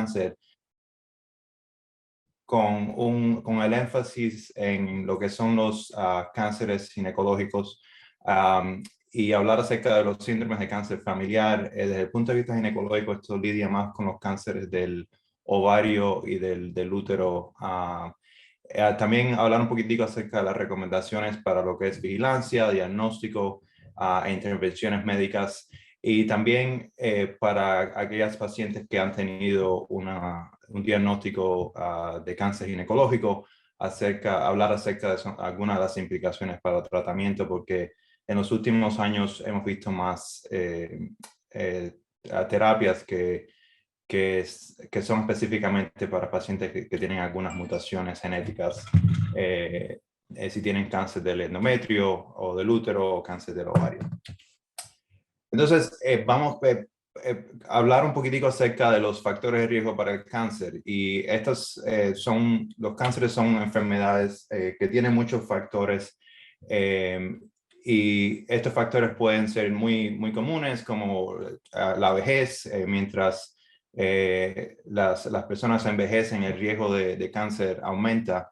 cáncer con el énfasis en lo que son los cánceres ginecológicos y hablar acerca de los síndromes de cáncer familiar. Desde el punto de vista ginecológico, esto lidia más con los cánceres del ovario y del útero. También hablar un poquitico acerca de las recomendaciones para lo que es vigilancia, diagnóstico e intervenciones médicas. Y también para aquellas pacientes que han tenido un diagnóstico de cáncer ginecológico, hablar acerca de algunas de las implicaciones para el tratamiento, porque en los últimos años hemos visto más terapias que son específicamente para pacientes que tienen algunas mutaciones genéticas, si tienen cáncer del endometrio o del útero o cáncer del ovario. Entonces, vamos a hablar un poquitico acerca de los factores de riesgo para el cáncer. Y los cánceres son enfermedades que tienen muchos factores. Y estos factores pueden ser muy, muy comunes, como la vejez. Mientras las personas envejecen, el riesgo de cáncer aumenta.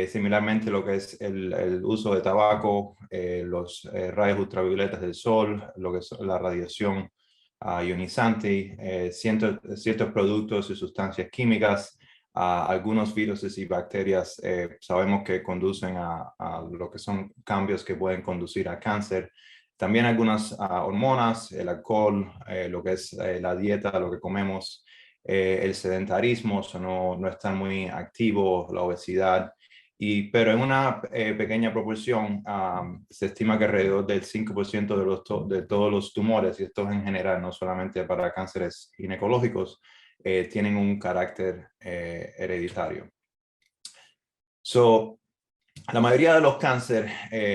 Similarmente, lo que es el uso de tabaco, los rayos ultravioletas del sol, lo que es la radiación ionizante, ciertos productos y sustancias químicas, algunos virus y bacterias sabemos que conducen a lo que son cambios que pueden conducir a cáncer. También algunas hormonas, el alcohol, lo que es la dieta, lo que comemos, el sedentarismo, no estar muy activo, la obesidad. Pero en una pequeña proporción, se estima que alrededor del 5% de todos los tumores, y esto en general, no solamente para cánceres ginecológicos, tienen un carácter hereditario. La mayoría de los cánceres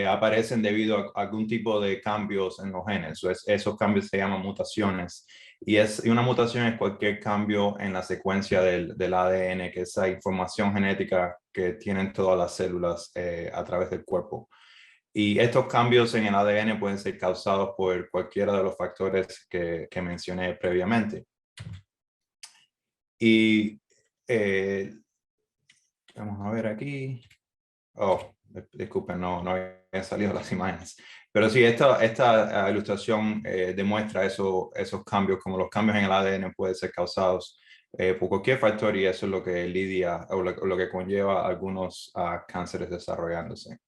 aparecen debido a algún tipo de cambios en los genes. Esos cambios se llaman mutaciones. Y una mutación es cualquier cambio en la secuencia del ADN, que es esa información genética que tienen todas las células a través del cuerpo. Y estos cambios en el ADN pueden ser causados por cualquiera de los factores que mencioné previamente. Y vamos a ver aquí. Oh, disculpen, no habían salido las imágenes. Pero sí, esta ilustración demuestra esos cambios, como los cambios en el ADN pueden ser causados por cualquier factor, y eso es lo que lidia o lo que conlleva algunos cánceres desarrollándose.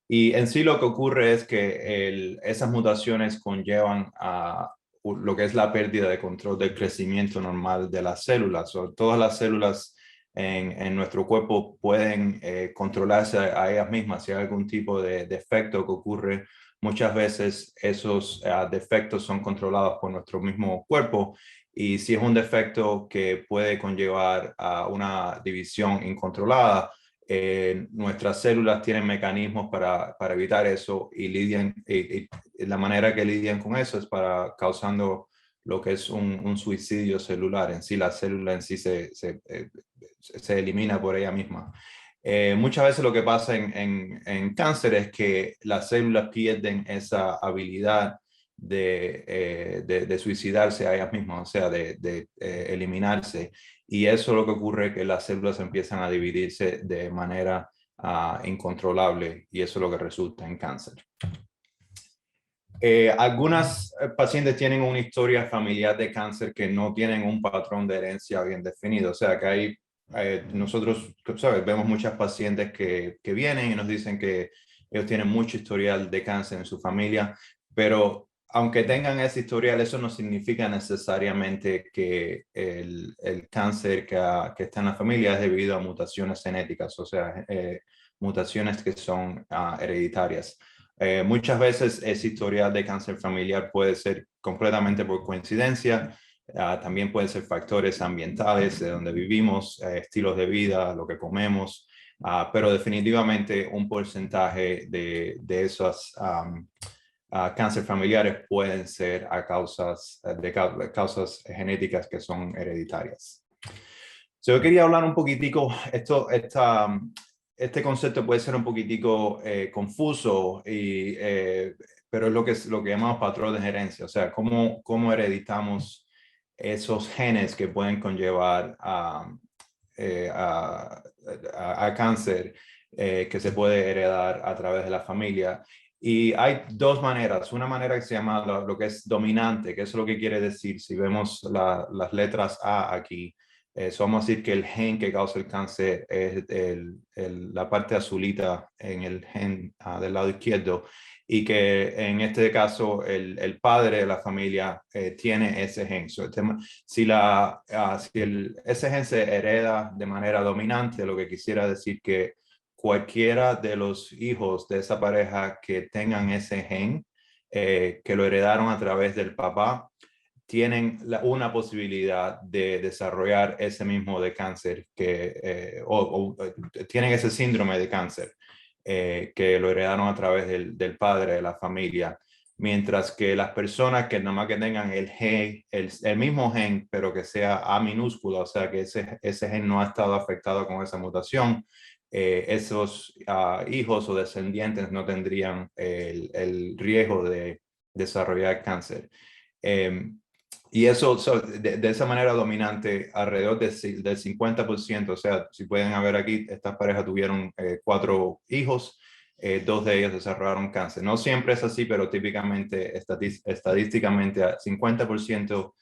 Y en sí lo que ocurre es que esas mutaciones conllevan a lo que es la pérdida de control del crecimiento normal de las células. Todas las células en nuestro cuerpo pueden controlarse a ellas mismas. Si hay algún tipo de defecto que ocurre, muchas veces esos defectos son controlados por nuestro mismo cuerpo. Y si es un defecto que puede conllevar a una división incontrolada, nuestras células tienen mecanismos para evitar eso, y la manera que lidian con eso es causando lo que es un suicidio celular. En sí, la célula en sí se elimina por ella misma. Muchas veces lo que pasa en cáncer es que las células pierden esa habilidad de suicidarse a ellas mismas, o sea, de eliminarse. Y eso es lo que ocurre, que las células empiezan a dividirse de manera incontrolable, y eso es lo que resulta en cáncer. Algunas pacientes tienen una historia familiar de cáncer que no tienen un patrón de herencia bien definido. O sea, que nosotros, ¿sabes? Vemos muchas pacientes que vienen y nos dicen que ellos tienen mucho historial de cáncer en su familia, pero aunque tengan ese historial, eso no significa necesariamente que el cáncer que está en la familia es debido a mutaciones genéticas, o sea, mutaciones que son hereditarias. Muchas veces ese historial de cáncer familiar puede ser completamente por coincidencia. También pueden ser factores ambientales, de donde vivimos, estilos de vida, lo que comemos, pero definitivamente un porcentaje de esos cáncer familiares pueden ser a causas genéticas que son hereditarias. Yo quería hablar un poquitico, este concepto puede ser un poquitico confuso, pero es lo que llamamos patrón de herencia, o sea, cómo hereditamos esos genes que pueden conllevar a cáncer que se puede heredar a través de la familia. Y hay dos maneras. Una manera que se llama lo que es dominante, que es lo que quiere decir. Si vemos las letras A aquí, vamos a decir que el gen que causa el cáncer es la parte azulita en el gen del lado izquierdo, y que en este caso el padre de la familia tiene ese gen. Si ese gen se hereda de manera dominante, lo que quisiera decir que cualquiera de los hijos de esa pareja que tengan ese gen, que lo heredaron a través del papá, tienen una posibilidad de desarrollar ese mismo de cáncer, o tienen ese síndrome de cáncer, que lo heredaron a través del padre de la familia. Mientras que las personas que nada más que tengan el gen, el mismo gen, pero que sea A minúscula, o sea que ese gen no ha estado afectado con esa mutación, esos hijos o descendientes no tendrían el riesgo de desarrollar cáncer. Y eso, de esa manera dominante, alrededor del 50%, o sea, si pueden ver aquí, estas parejas tuvieron 4 hijos, 2 de ellos desarrollaron cáncer. No siempre es así, pero típicamente, estadísticamente, 50%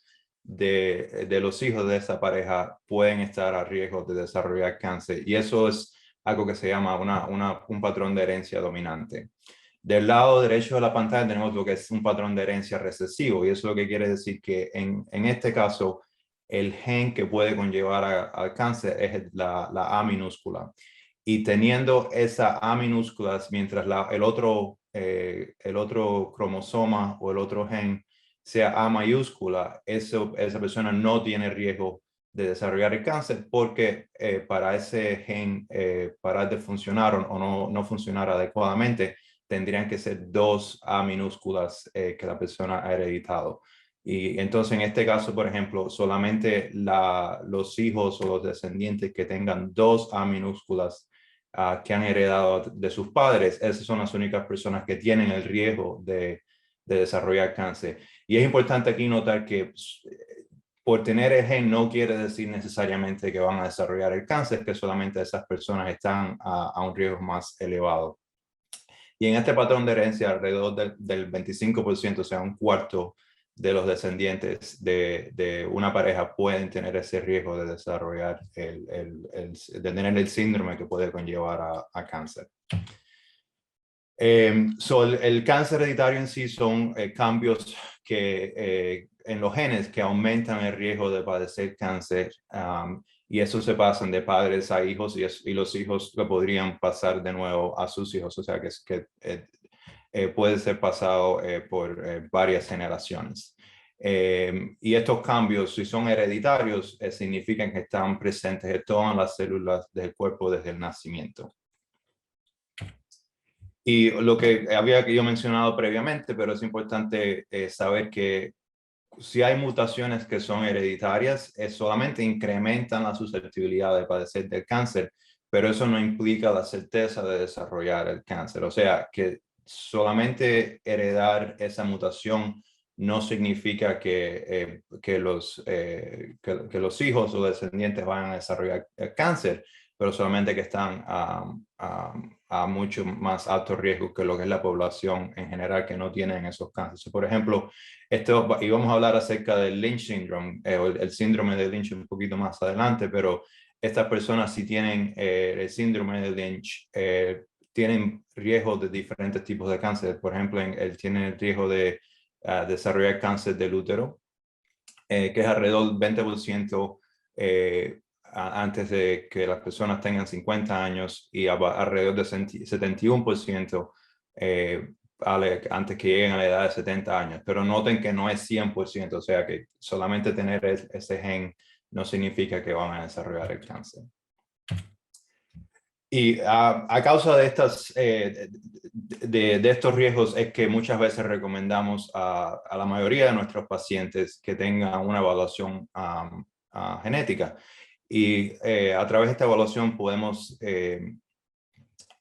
de los hijos de esa pareja pueden estar a riesgo de desarrollar cáncer. Y eso es algo que se llama un patrón de herencia dominante. Del lado derecho de la pantalla tenemos lo que es un patrón de herencia recesivo, y eso lo que quiere decir que en este caso el gen que puede conllevar al cáncer es la A minúscula. Y teniendo esa A minúscula, mientras el otro cromosoma o el otro gen sea A mayúscula, esa persona no tiene riesgo de desarrollar el cáncer, porque para ese gen parar de funcionar o no funcionar adecuadamente, tendrían que ser 2 A minúsculas que la persona ha hereditado. Y entonces en este caso, por ejemplo, solamente los hijos o los descendientes que tengan 2 A minúsculas que han heredado de sus padres, esas son las únicas personas que tienen el riesgo de desarrollar cáncer. Y es importante aquí notar que por tener el gen no quiere decir necesariamente que van a desarrollar el cáncer, que solamente esas personas están a un riesgo más elevado. Y en este patrón de herencia, alrededor del 25%, o sea, un cuarto de los descendientes de una pareja pueden tener ese riesgo de desarrollar, de tener el síndrome que puede conllevar a cáncer. El cáncer hereditario en sí son cambios en los genes que aumentan el riesgo de padecer cáncer, y eso se pasan de padres a hijos, y los hijos lo podrían pasar de nuevo a sus hijos, o sea que puede ser pasado por varias generaciones. Y estos cambios, si son hereditarios, significan que están presentes en todas las células del cuerpo desde el nacimiento. Y lo que había yo mencionado previamente, pero es importante saber que si hay mutaciones que son hereditarias, solamente incrementan la susceptibilidad de padecer del cáncer, pero eso no implica la certeza de desarrollar el cáncer. O sea, que solamente heredar esa mutación no significa que los hijos o descendientes van a desarrollar el cáncer, pero solamente que están a mucho más alto riesgo que lo que es la población en general que no tienen esos cánceres. Por ejemplo, y vamos a hablar acerca del Lynch syndrome, o el síndrome de Lynch un poquito más adelante, pero estas personas si tienen el síndrome de Lynch, tienen riesgo de diferentes tipos de cáncer. Por ejemplo, él tiene el riesgo de desarrollar cáncer del útero, que es alrededor del 20% antes de que las personas tengan 50 años, y alrededor del 71% antes que lleguen a la edad de 70 años. Pero noten que no es 100%, o sea que solamente tener ese gen no significa que van a desarrollar el cáncer. Y a causa de estos riesgos es que muchas veces recomendamos a la mayoría de nuestros pacientes que tengan una evaluación genética. Y a través de esta evaluación podemos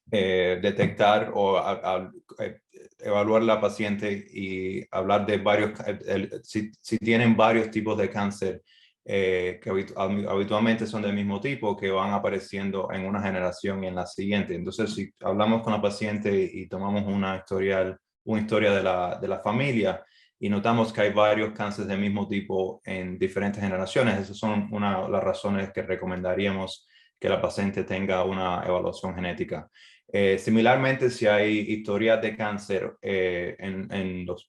detectar o evaluar la paciente y hablar de varios, si tienen varios tipos de cáncer que habitualmente son del mismo tipo, que van apareciendo en una generación y en la siguiente. Entonces, si hablamos con la paciente y tomamos una historia de la familia y notamos que hay varios cánceres del mismo tipo en diferentes generaciones, esas son una de las razones que recomendaríamos que la paciente tenga una evaluación genética. Similarmente, si hay historias de cáncer en los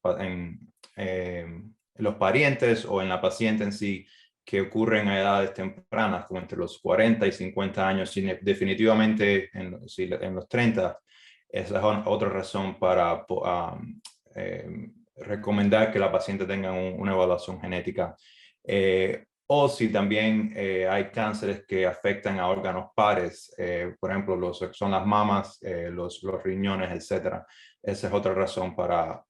parientes o en la paciente en sí que ocurren a edades tempranas, como entre los 40 y 50 años, definitivamente en los 30, esa es otra razón para recomendar que la paciente tenga una evaluación genética. O si también hay cánceres que afectan a órganos pares, por ejemplo, son las mamas, los riñones, etc. Esa es otra razón para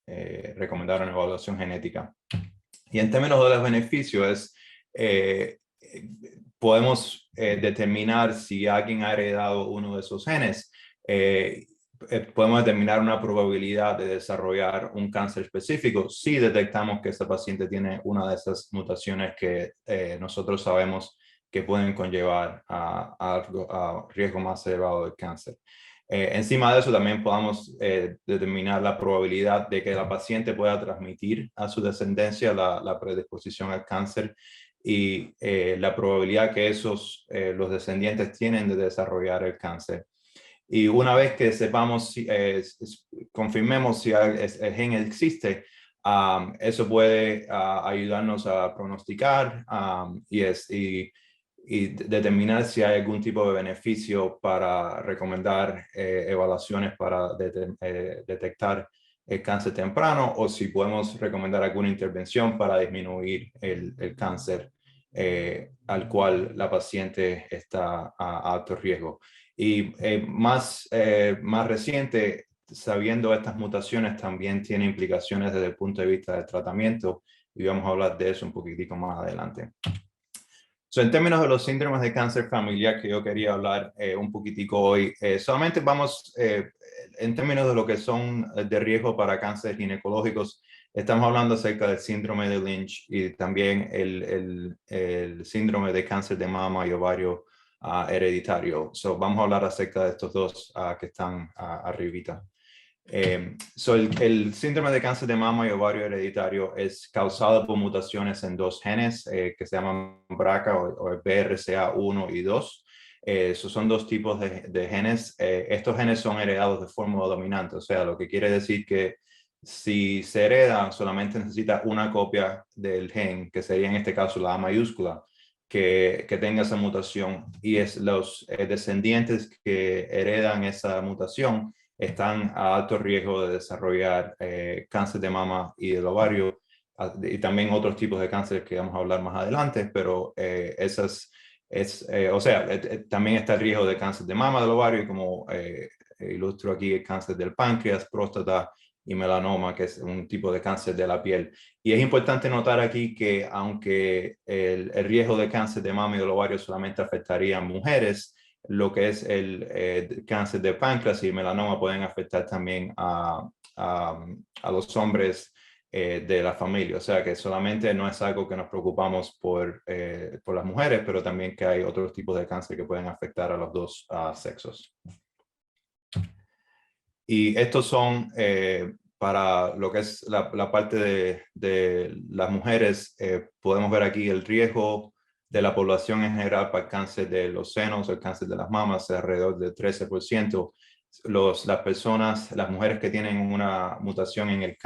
recomendar una evaluación genética. Y en términos de los beneficios, podemos determinar si alguien ha heredado uno de esos genes. Podemos determinar una probabilidad de desarrollar un cáncer específico si detectamos que esta paciente tiene una de esas mutaciones que nosotros sabemos que pueden conllevar a riesgo más elevado de cáncer. Encima de eso, también podamos determinar la probabilidad de que la paciente pueda transmitir a su descendencia la predisposición al cáncer y la probabilidad que los descendientes tienen de desarrollar el cáncer. Y una vez que sepamos, confirmemos si el gen existe, eso puede ayudarnos a pronosticar y determinar si hay algún tipo de beneficio para recomendar evaluaciones para detectar el cáncer temprano o si podemos recomendar alguna intervención para disminuir el cáncer al cual la paciente está a alto riesgo. Y más reciente, sabiendo estas mutaciones, también tiene implicaciones desde el punto de vista del tratamiento y vamos a hablar de eso un poquitico más adelante. En términos de los síndromes de cáncer familiar que yo quería hablar un poquitico hoy, solamente vamos, en términos de lo que son de riesgo para cánceres ginecológicos, estamos hablando acerca del síndrome de Lynch y también el síndrome de cáncer de mama y ovario hereditario. Vamos a hablar acerca de estos dos que están arribita. El síndrome de cáncer de mama y ovario hereditario es causado por mutaciones en dos genes que se llaman BRCA o BRCA1 y 2. Esos son dos tipos de genes. Estos genes son heredados de forma dominante, o sea, lo que quiere decir que si se hereda, solamente necesita una copia del gen, que sería en este caso la A mayúscula, que tenga esa mutación, y es los descendientes que heredan esa mutación están a alto riesgo de desarrollar cáncer de mama y del ovario y también otros tipos de cáncer que vamos a hablar más adelante, pero también está el riesgo de cáncer de mama, del ovario, y como ilustro aquí, el cáncer del páncreas, próstata y melanoma, que es un tipo de cáncer de la piel. Y es importante notar aquí que aunque el riesgo de cáncer de mama y del ovario solamente afectaría a mujeres, lo que es el cáncer de páncreas y melanoma pueden afectar también a los hombres de la familia. O sea que solamente no es algo que nos preocupamos por las mujeres, pero también que hay otros tipos de cáncer que pueden afectar a los dos sexos. Y estos son para lo que es la parte de las mujeres. Podemos ver aquí el riesgo de la población en general para el cáncer de los senos, el cáncer de las mamas, alrededor del 13%. Las mujeres que tienen una mutación en el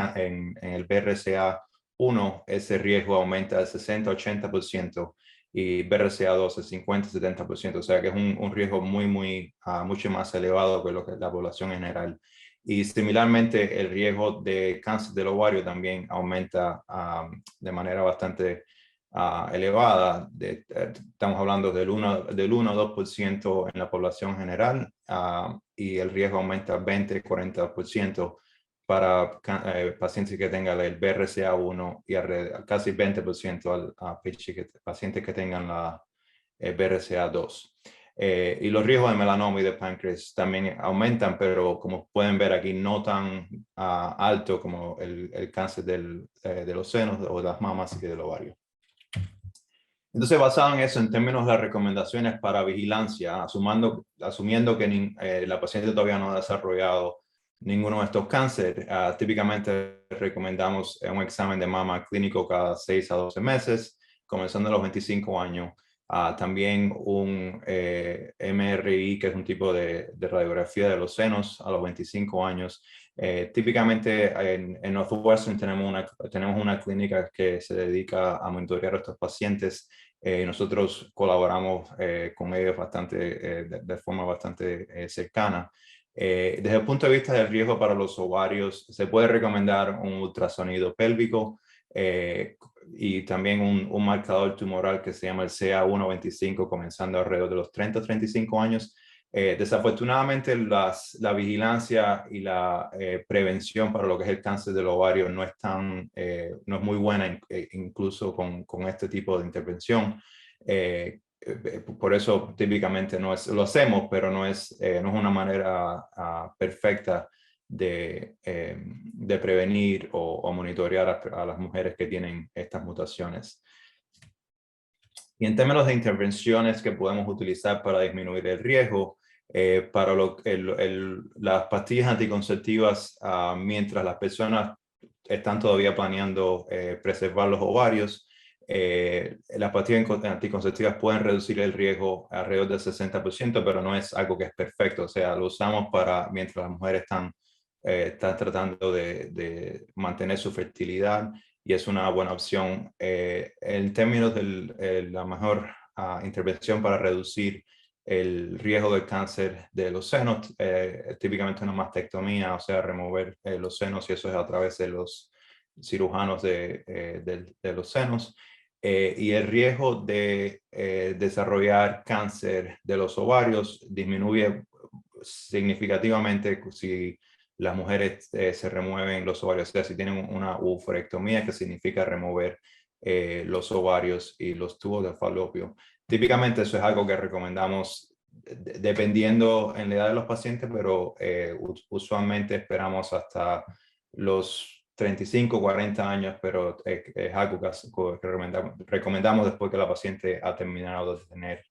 BRCA1, ese riesgo aumenta al 60-80%, y BRCA2 el 50-70%, o sea que es un riesgo mucho más elevado que lo que es la población en general. Y similarmente, el riesgo de cáncer del ovario también aumenta de manera bastante elevada. Estamos hablando del 1 a 2% en la población general y el riesgo aumenta 20-40% para pacientes que tengan el BRCA1 y casi 20% a pacientes que tengan la BRCA2. Y los riesgos de melanoma y de páncreas también aumentan, pero como pueden ver aquí, no tan alto como el cáncer de los senos o de las mamas y del ovario. Entonces, basado en eso, en términos de las recomendaciones para vigilancia, asumiendo que la paciente todavía no ha desarrollado ninguno de estos cánceres, típicamente recomendamos un examen de mama clínico cada 6 a 12 meses, comenzando a los 25 años. También un MRI, que es un tipo de radiografía de los senos a los 25 años. Típicamente en Northwestern tenemos una clínica que se dedica a monitorear a estos pacientes. Nosotros colaboramos con ellos de forma bastante cercana. Desde el punto de vista del riesgo para los ovarios, se puede recomendar un ultrasonido pélvico y también un marcador tumoral que se llama el CA125, comenzando alrededor de los 30-35 años. Desafortunadamente, la vigilancia y la prevención para lo que es el cáncer del ovario no es muy buena, incluso con este tipo de intervención. Por eso típicamente lo hacemos, pero no es una manera perfecta de prevenir o monitorear a las mujeres que tienen estas mutaciones. Y en términos de intervenciones que podemos utilizar para disminuir el riesgo, para las pastillas anticonceptivas, mientras las personas están todavía planeando preservar los ovarios, las pastillas anticonceptivas pueden reducir el riesgo alrededor del 60%, pero no es algo que es perfecto. O sea, lo usamos mientras las mujeres están tratando de mantener su fertilidad, y es una buena opción. En términos de la mejor intervención para reducir el riesgo del cáncer de los senos, típicamente una mastectomía, o sea, remover los senos, y eso es a través de los cirujanos de los senos. Y el riesgo de desarrollar cáncer de los ovarios disminuye significativamente si las mujeres se remueven los ovarios, o sea, si tienen una oophorectomía, que significa remover los ovarios y los tubos de falopio. Típicamente eso es algo que recomendamos dependiendo en la edad de los pacientes, pero usualmente esperamos hasta los 35, 40 años, pero es algo que recomendamos después que la paciente ha terminado de tener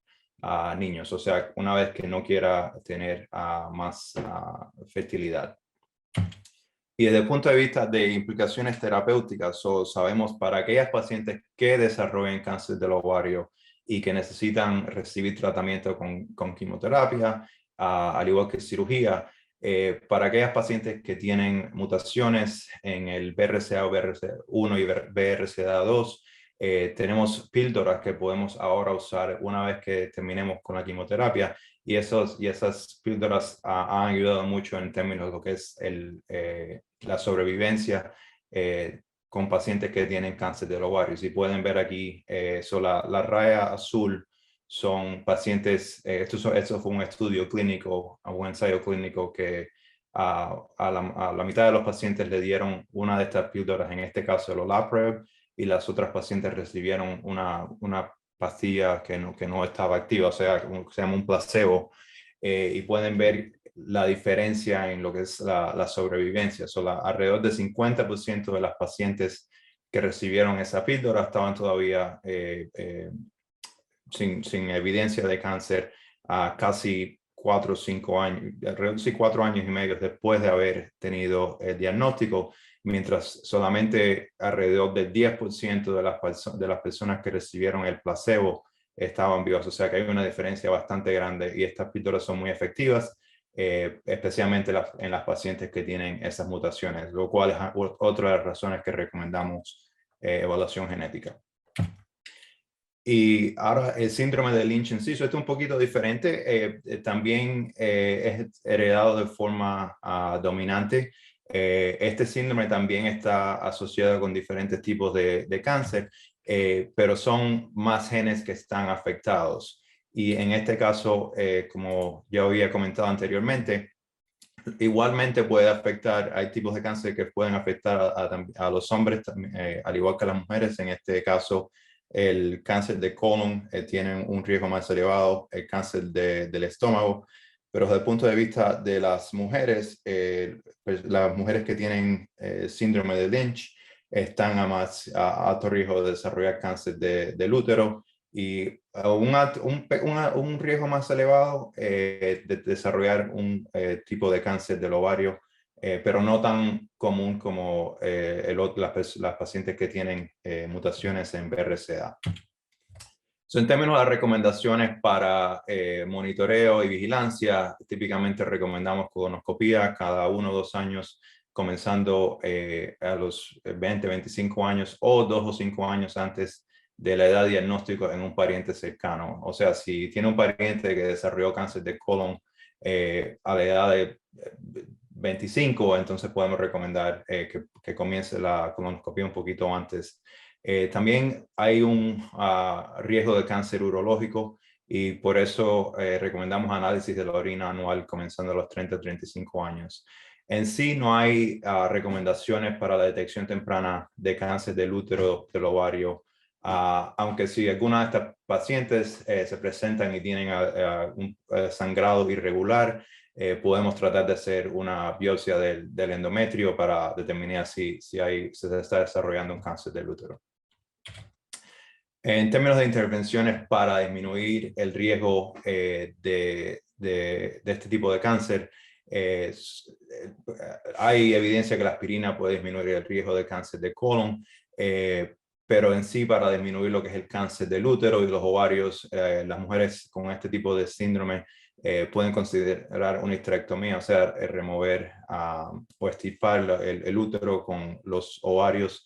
niños, o sea, una vez que no quiera tener más fertilidad. Y desde el punto de vista de implicaciones terapéuticas, sabemos para aquellas pacientes que desarrollan cáncer del ovario y que necesitan recibir tratamiento con quimioterapia, al igual que cirugía, para aquellas pacientes que tienen mutaciones en el BRCA o BRCA1 y BRCA2, tenemos píldoras que podemos ahora usar una vez que terminemos con la quimioterapia, y esas píldoras han ayudado mucho en términos de lo que es la sobrevivencia con pacientes que tienen cáncer del ovario. Si pueden ver aquí, la raya azul son pacientes, esto fue un estudio clínico, un ensayo clínico que a la mitad de los pacientes le dieron una de estas píldoras, en este caso el olaparib, y las otras pacientes recibieron una pastilla que no estaba activa, o sea, se llama un placebo, y pueden ver la diferencia en lo que es la sobrevivencia. Alrededor del 50% de las pacientes que recibieron esa píldora estaban todavía sin evidencia de cáncer a casi 4 o 5 años, alrededor de 4 años y medio después de haber tenido el diagnóstico, mientras solamente alrededor del 10% de las personas que recibieron el placebo estaban vivas. O sea que hay una diferencia bastante grande, y estas píldoras son muy efectivas, especialmente en las pacientes que tienen esas mutaciones, lo cual es otra de las razones que recomendamos evaluación genética. Y ahora el síndrome de Lynch-Narcisse, esto es un poquito diferente, también es heredado de forma dominante. Este síndrome también está asociado con diferentes tipos de cáncer, pero son más genes que están afectados. Y en este caso, como ya había comentado anteriormente, igualmente puede afectar, hay tipos de cáncer que pueden afectar a los hombres, al igual que a las mujeres. En este caso, el cáncer de colon tienen un riesgo más elevado, el cáncer del estómago, pero desde el punto de vista de las mujeres, pues, las mujeres que tienen síndrome de Lynch están a alto riesgo de desarrollar cáncer del útero y un riesgo más elevado de desarrollar un tipo de cáncer del ovario, pero no tan común como las pacientes que tienen mutaciones en BRCA. En términos de recomendaciones para monitoreo y vigilancia, típicamente recomendamos colonoscopía cada 1 o 2 años, comenzando a los 20, 25 años o 2 o 5 años antes de la edad de diagnóstico en un pariente cercano. O sea, si tiene un pariente que desarrolló cáncer de colon a la edad de 25, entonces podemos recomendar que comience la colonoscopía un poquito antes. También hay un riesgo de cáncer urológico y por eso recomendamos análisis de la orina anual comenzando a los 30 a 35 años. En sí no hay recomendaciones para la detección temprana de cáncer del útero, del ovario, aunque si algunas de estas pacientes se presentan y tienen un sangrado irregular, podemos tratar de hacer una biopsia del endometrio para determinar si se está desarrollando un cáncer del útero. En términos de intervenciones para disminuir el riesgo de este tipo de cáncer, hay evidencia que la aspirina puede disminuir el riesgo de cáncer de colon, pero en sí para disminuir lo que es el cáncer del útero y los ovarios, las mujeres con este tipo de síndrome pueden considerar una histerectomía, o sea, remover o extirpar el útero con los ovarios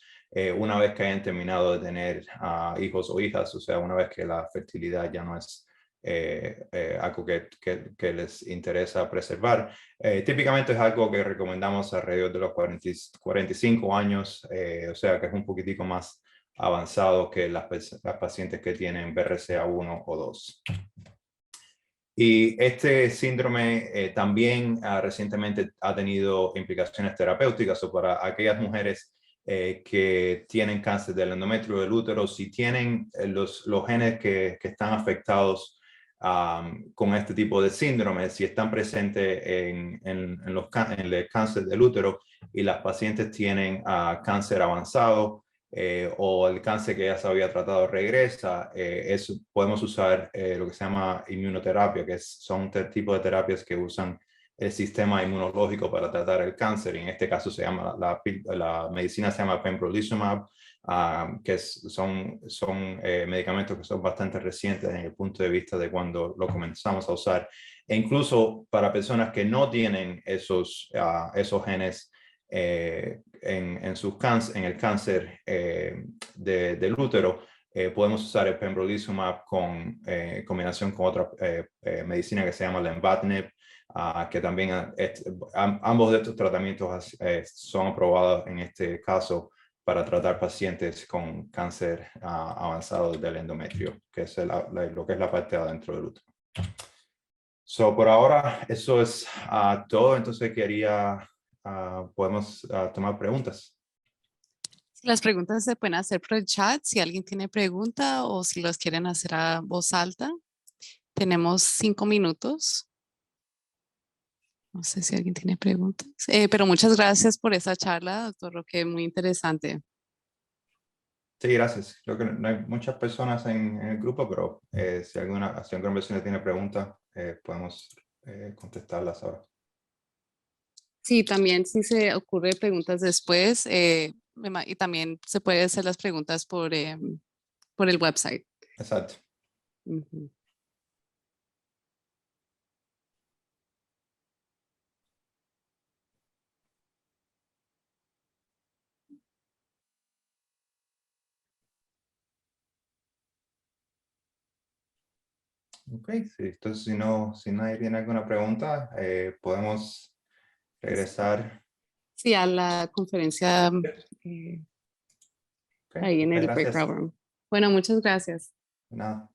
una vez que hayan terminado de tener hijos o hijas, o sea, una vez que la fertilidad ya no es algo que les interesa preservar. Típicamente es algo que recomendamos alrededor de los 45 años, o sea, que es un poquitico más avanzado que las pacientes que tienen BRCA1 o 2. Y este síndrome también recientemente ha tenido implicaciones terapéuticas, o para aquellas mujeres que tienen cáncer del endometrio del útero, si tienen los genes que están afectados con este tipo de síndrome, si están presentes en el cáncer del útero y las pacientes tienen cáncer avanzado, o el cáncer que ya se había tratado regresa, podemos usar lo que se llama inmunoterapia, que son tipos de terapias que usan el sistema inmunológico para tratar el cáncer. Y en este caso la medicina se llama pembrolizumab, que son medicamentos que son bastante recientes en el punto de vista de cuando lo comenzamos a usar. E incluso para personas que no tienen esos genes en el cáncer del útero, podemos usar el pembrolizumab en combinación con otra medicina que se llama lenvatinib, que también ambos de estos tratamientos son aprobados en este caso para tratar pacientes con cáncer avanzado del endometrio, que es lo que es la parte de adentro del útero. Por ahora, eso es todo. Entonces podemos tomar preguntas. Las preguntas se pueden hacer por el chat si alguien tiene pregunta o si los quieren hacer a voz alta. Tenemos 5 minutos. No sé si alguien tiene preguntas. Pero muchas gracias por esa charla, doctor Roque, muy interesante. Sí, gracias. Creo que no hay muchas personas en el grupo, pero si alguna persona tiene preguntas, podemos contestarlas ahora. Sí, también si se ocurre preguntas después, y también se puede hacer las preguntas por el website. Exacto. Uh-huh. Ok, sí, entonces si nadie tiene alguna pregunta, podemos regresar. Sí, a la conferencia Okay, ahí en el gracias. breakout room. Bueno, muchas gracias. Nada.